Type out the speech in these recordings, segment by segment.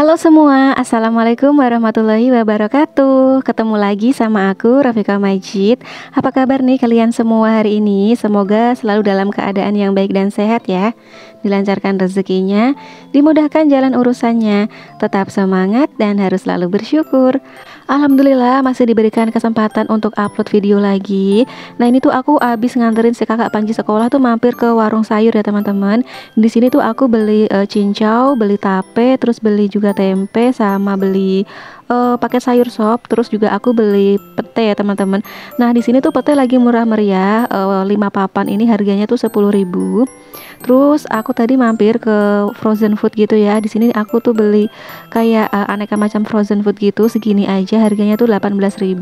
Halo semua, Assalamualaikum warahmatullahi wabarakatuh. Ketemu lagi sama aku, Rafika Majid. Apa kabar nih kalian semua hari ini? Semoga selalu dalam keadaan yang baik dan sehat ya. Dilancarkan rezekinya, dimudahkan jalan urusannya. Tetap semangat dan harus selalu bersyukur. Alhamdulillah masih diberikan kesempatan untuk upload video lagi. Nah ini tuh aku abis nganterin si kakak Panji sekolah tuh mampir ke warung sayur ya teman-teman. Di sini tuh aku beli cincau, beli tape, terus beli juga tempe, sama beli paket sayur sop, terus juga aku beli pete ya teman-teman. Nah di sini tuh pete lagi murah meriah, 5 papan ini harganya tuh 10.000. Terus aku tadi mampir ke frozen food gitu ya. Di sini aku tuh beli kayak aneka macam frozen food gitu, segini aja harganya tuh 18.000.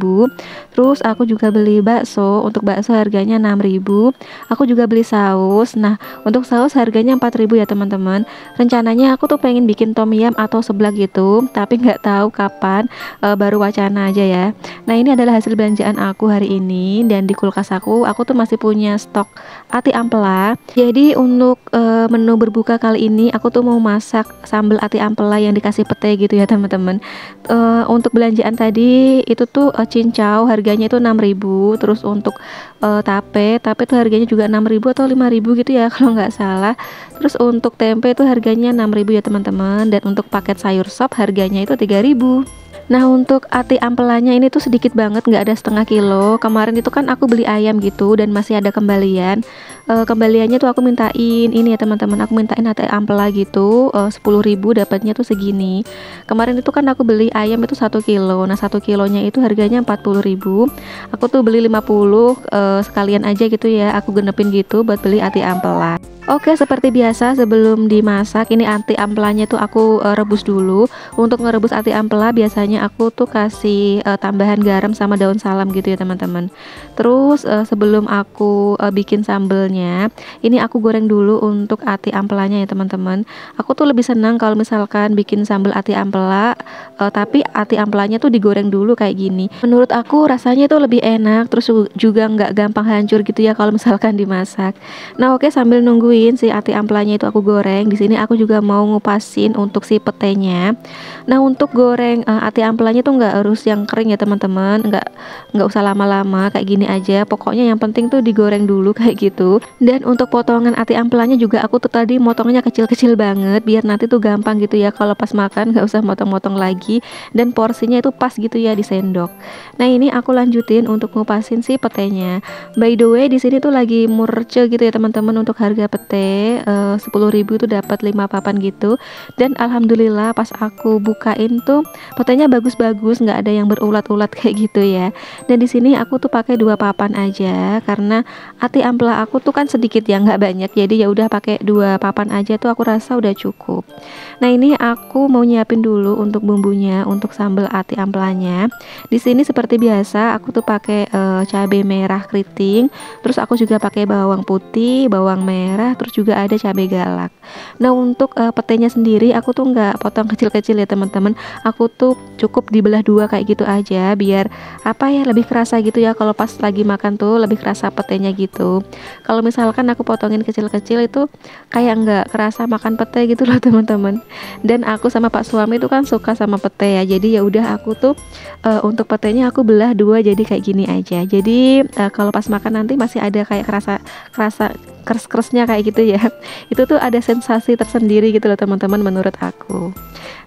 Terus aku juga beli bakso, untuk bakso harganya 6.000. Aku juga beli saus. Nah untuk saus harganya 4.000 ya teman-teman. Rencananya aku tuh pengen bikin tom yum atau seblak gitu, tapi nggak tahu kapan, baru wacana aja ya. Nah ini adalah hasil belanjaan aku hari ini, dan di kulkas aku tuh masih punya stok ati ampela. Jadi untuk menu berbuka kali ini aku tuh mau masak sambal ati ampela yang dikasih pete gitu ya teman-teman. Untuk belanjaan tadi itu tuh cincau harganya itu 6.000. Terus untuk tape tuh harganya juga 6.000 atau 5.000 gitu ya kalau nggak salah. Terus untuk tempe itu harganya 6.000 ya teman-teman, dan untuk paket sayur sop harganya itu 3.000. Nah untuk ati ampelanya ini tuh sedikit banget, nggak ada setengah kilo. Kemarin itu kan aku beli ayam gitu dan masih ada kembalian. Kembaliannya tuh aku mintain ini ya teman-teman, aku mintain ati ampela gitu, 10.000 dapatnya tuh segini. Kemarin itu kan aku beli ayam itu 1 kilo. Nah 1 kilonya itu harganya 40.000. Aku tuh beli 50 sekalian aja gitu ya, aku genepin gitu buat beli ati ampela. Oke, seperti biasa sebelum dimasak ini ati ampelanya tuh aku rebus dulu. Untuk ngerebus ati ampela biasanya aku tuh kasih tambahan garam sama daun salam gitu ya teman-teman. Terus sebelum aku bikin sambelnya, ini aku goreng dulu untuk ati ampelanya ya teman-teman. Aku tuh lebih senang kalau misalkan bikin sambal ati ampela, tapi ati ampelanya tuh digoreng dulu kayak gini. Menurut aku rasanya tuh lebih enak, terus juga nggak gampang hancur gitu ya kalau misalkan dimasak. Nah oke, sambil nungguin si ati ampelanya itu aku goreng, di sini aku juga mau ngupasin untuk si petenya. Nah untuk goreng ati ampelanya tuh nggak harus yang kering ya teman-teman, nggak usah lama-lama, kayak gini aja. Pokoknya yang penting tuh digoreng dulu kayak gitu. Dan untuk potongan ati ampelanya juga aku tuh tadi motongnya kecil-kecil banget, biar nanti tuh gampang gitu ya kalau pas makan, nggak usah motong-motong lagi, dan porsinya itu pas gitu ya di sendok. Nah ini aku lanjutin untuk ngupasin si petenya. By the way di sini tuh lagi murce gitu ya teman-teman untuk harga pete. 10.000 tuh dapat 5 papan gitu, dan alhamdulillah pas aku bukain tuh petenya bagus-bagus, nggak ada yang berulat-ulat kayak gitu ya. Dan di sini aku tuh pakai 2 papan aja karena ati ampela aku tuh kan sedikit ya, nggak banyak, jadi ya udah pakai 2 papan aja tuh aku rasa udah cukup. Nah ini aku mau nyiapin dulu untuk bumbunya untuk sambal ati ampelanya. Di sini seperti biasa aku tuh pakai cabai merah keriting, terus aku juga pakai bawang putih, bawang merah, terus juga ada cabai galak. Nah untuk petenya sendiri aku tuh nggak potong kecil-kecil ya teman-teman, aku tuh cukup dibelah 2 kayak gitu aja, biar apa ya, lebih kerasa gitu ya kalau pas lagi makan tuh lebih kerasa petenya gitu. Kalau misalkan aku potongin kecil-kecil itu kayak nggak kerasa makan pete gitu loh teman-teman. Dan aku sama Pak suami itu kan suka sama pete ya, jadi ya udah aku tuh untuk petenya aku belah 2 jadi kayak gini aja. Jadi kalau pas makan nanti masih ada kayak kerasa keres-keresnya kayak gitu ya. Itu tuh ada sensasi tersendiri gitu loh teman-teman menurut aku.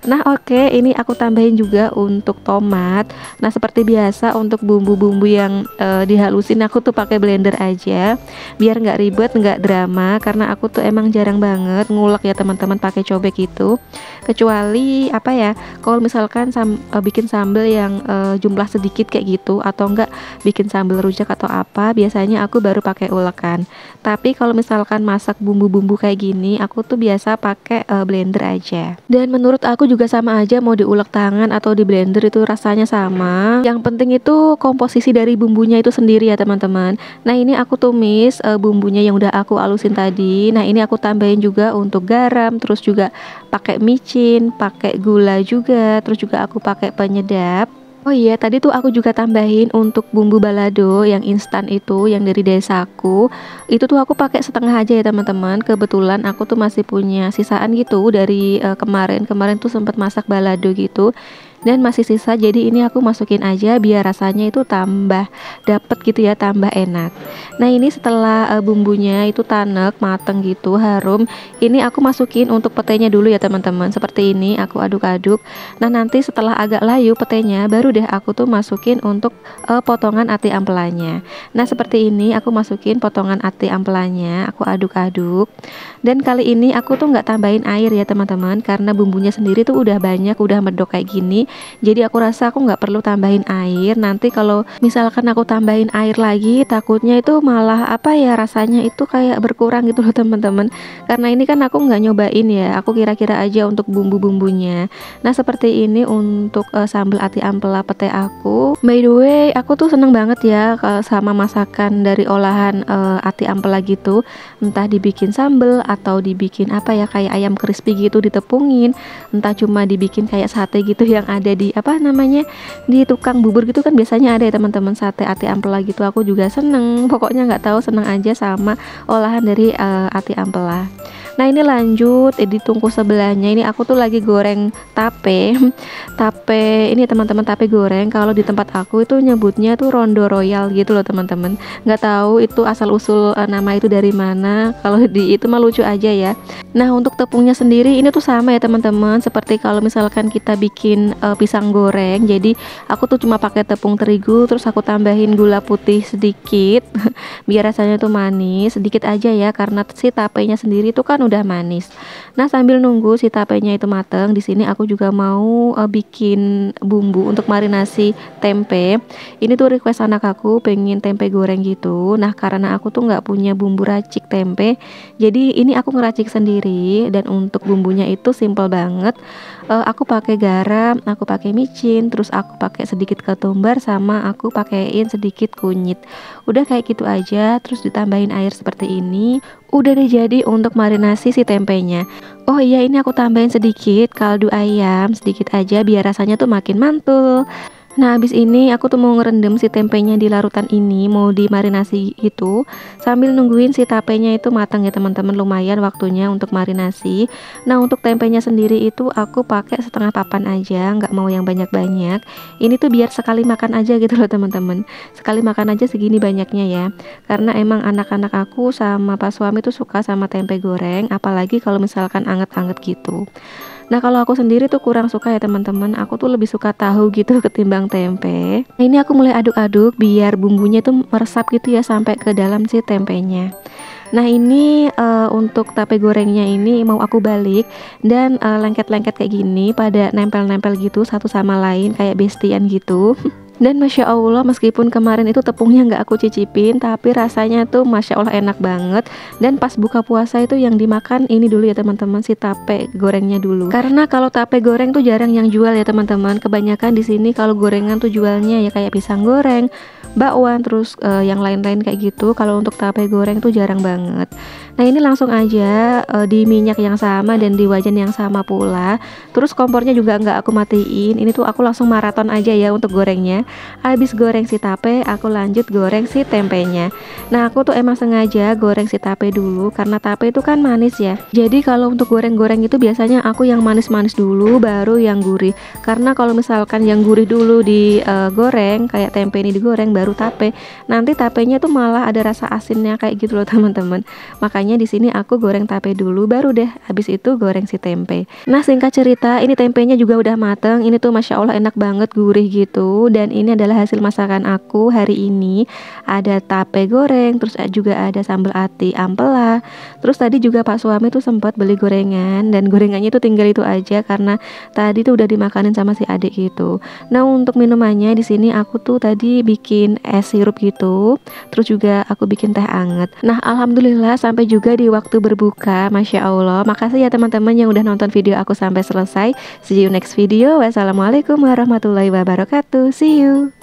Nah oke, ini aku tambahin juga untuk tomat. Nah seperti biasa untuk bumbu-bumbu yang dihalusin aku tuh pakai blender aja, biar nggak ribet, nggak drama, karena aku tuh emang jarang banget ngulek ya teman-teman pakai cobek itu. Kecuali apa ya, kalau misalkan bikin sambal yang jumlah sedikit kayak gitu, atau enggak bikin sambal rujak atau apa, biasanya aku baru pakai ulekan. Tapi kalau misalkan masak bumbu-bumbu kayak gini, aku tuh biasa pakai blender aja. Dan menurut aku juga sama aja mau diulek tangan atau di blender itu rasanya sama. Yang penting itu komposisi dari bumbunya itu sendiri ya teman-teman. Nah ini aku tumis bumbunya yang udah aku halusin tadi. Nah ini aku tambahin juga untuk garam, terus juga pakai micin, pakai gula juga, terus juga aku pakai penyedap. Oh iya, tadi tuh aku juga tambahin untuk bumbu balado yang instan itu, yang dari desaku. Itu tuh aku pakai setengah aja ya teman-teman. Kebetulan aku tuh masih punya sisaan gitu dari kemarin. Kemarin tuh sempat masak balado gitu. Dan masih sisa, jadi ini aku masukin aja biar rasanya itu tambah dapet gitu ya, tambah enak. Nah ini setelah bumbunya itu tanek mateng gitu, harum, ini aku masukin untuk petenya dulu ya teman-teman. Seperti ini aku aduk-aduk. Nah nanti setelah agak layu petenya, baru deh aku tuh masukin untuk potongan ati ampelanya. Nah seperti ini aku masukin potongan ati ampelanya, aku aduk-aduk. Dan kali ini aku tuh nggak tambahin air ya teman-teman, karena bumbunya sendiri tuh udah banyak, udah medok kayak gini. Jadi aku rasa aku nggak perlu tambahin air. Nanti kalau misalkan aku tambahin air lagi, takutnya itu malah apa ya, rasanya itu kayak berkurang gitu loh teman-teman. Karena ini kan aku nggak nyobain ya, aku kira-kira aja untuk bumbu-bumbunya. Nah seperti ini untuk sambal ati ampela pete aku. By the way, aku tuh seneng banget ya sama masakan dari olahan ati ampela gitu. Entah dibikin sambal atau dibikin apa ya, kayak ayam crispy gitu ditepungin, entah cuma dibikin kayak sate gitu yang ada di apa namanya, di tukang bubur gitu kan biasanya ada ya teman-teman, sate ati ampela gitu. Aku juga seneng, pokoknya nggak tahu, seneng aja sama olahan dari ati ampela. Nah ini lanjut di tungku sebelahnya, ini aku tuh lagi goreng tape. Tape ini teman-teman, tape goreng kalau di tempat aku itu nyebutnya tuh rondo royal gitu loh teman-teman. Nggak tahu itu asal usul nama itu dari mana, kalau di itu mah lucu aja ya. Nah untuk tepungnya sendiri ini tuh sama ya teman-teman, seperti kalau misalkan kita bikin pisang goreng. Jadi aku tuh cuma pakai tepung terigu, terus aku tambahin gula putih sedikit biar rasanya tuh manis sedikit aja ya, karena si tapenya sendiri tuh kan udah manis. Nah sambil nunggu si tapenya itu mateng, di sini aku juga mau bikin bumbu untuk marinasi tempe. Ini tuh request anak aku pengen tempe goreng gitu. Nah karena aku tuh nggak punya bumbu racik tempe, jadi ini aku ngeracik sendiri. Dan untuk bumbunya itu simple banget. Aku pakai garam, aku pakai micin, terus aku pakai sedikit ketumbar, sama aku pakaiin sedikit kunyit. Udah kayak gitu aja, terus ditambahin air seperti ini. Udah deh jadi untuk marinasi si tempenya. Oh iya, ini aku tambahin sedikit kaldu ayam, sedikit aja biar rasanya tuh makin mantul. Nah habis ini aku tuh mau ngerendam si tempenya di larutan ini, mau dimarinasi gitu, sambil nungguin si tapenya itu matang ya teman-teman. Lumayan waktunya untuk marinasi. Nah untuk tempenya sendiri itu aku pakai setengah papan aja, nggak mau yang banyak-banyak. Ini tuh biar sekali makan aja gitu loh teman-teman, sekali makan aja segini banyaknya ya, karena emang anak-anak aku sama pas suami tuh suka sama tempe goreng, apalagi kalau misalkan anget-anget gitu. Nah kalau aku sendiri tuh kurang suka ya teman-teman, aku tuh lebih suka tahu gitu ketimbang tempe. Nah ini aku mulai aduk-aduk biar bumbunya tuh meresap gitu ya sampai ke dalam si tempenya. Nah ini untuk tape gorengnya ini mau aku balik, dan lengket-lengket kayak gini pada nempel-nempel gitu satu sama lain kayak bestian gitu. Dan Masya Allah, meskipun kemarin itu tepungnya nggak aku cicipin, tapi rasanya tuh Masya Allah enak banget. Dan pas buka puasa itu yang dimakan ini dulu ya teman-teman, si tape gorengnya dulu. Karena kalau tape goreng tuh jarang yang jual ya teman-teman. Kebanyakan di sini kalau gorengan tuh jualnya ya kayak pisang goreng, bakwan, terus yang lain-lain kayak gitu. Kalau untuk tape goreng tuh jarang banget. Nah ini langsung aja di minyak yang sama dan di wajan yang sama pula. Terus kompornya juga nggak aku matiin. Ini tuh aku langsung maraton aja ya untuk gorengnya. Habis goreng si tape, aku lanjut goreng si tempenya. Nah aku tuh emang sengaja goreng si tape dulu, karena tape itu kan manis ya. Jadi kalau untuk goreng-goreng itu biasanya aku yang manis-manis dulu, baru yang gurih. Karena kalau misalkan yang gurih dulu digoreng, kayak tempe ini digoreng baru tape, nanti tapenya tuh malah ada rasa asinnya kayak gitu loh teman-teman. Makanya di sini aku goreng tape dulu, baru deh habis itu goreng si tempe. Nah singkat cerita, ini tempenya juga udah mateng. Ini tuh Masya Allah enak banget, gurih gitu. Dan ini adalah hasil masakan aku hari ini. Ada tape goreng, terus juga ada sambal ati ampela. Terus tadi juga Pak suami tuh sempat beli gorengan, dan gorengannya tuh tinggal itu aja karena tadi tuh udah dimakanin sama si adik gitu. Nah untuk minumannya di sini aku tuh tadi bikin es sirup gitu, terus juga aku bikin teh anget. Nah alhamdulillah sampai juga di waktu berbuka. Masya Allah, makasih ya teman-teman yang udah nonton video aku sampai selesai. See you next video. Wassalamualaikum warahmatullahi wabarakatuh. See you.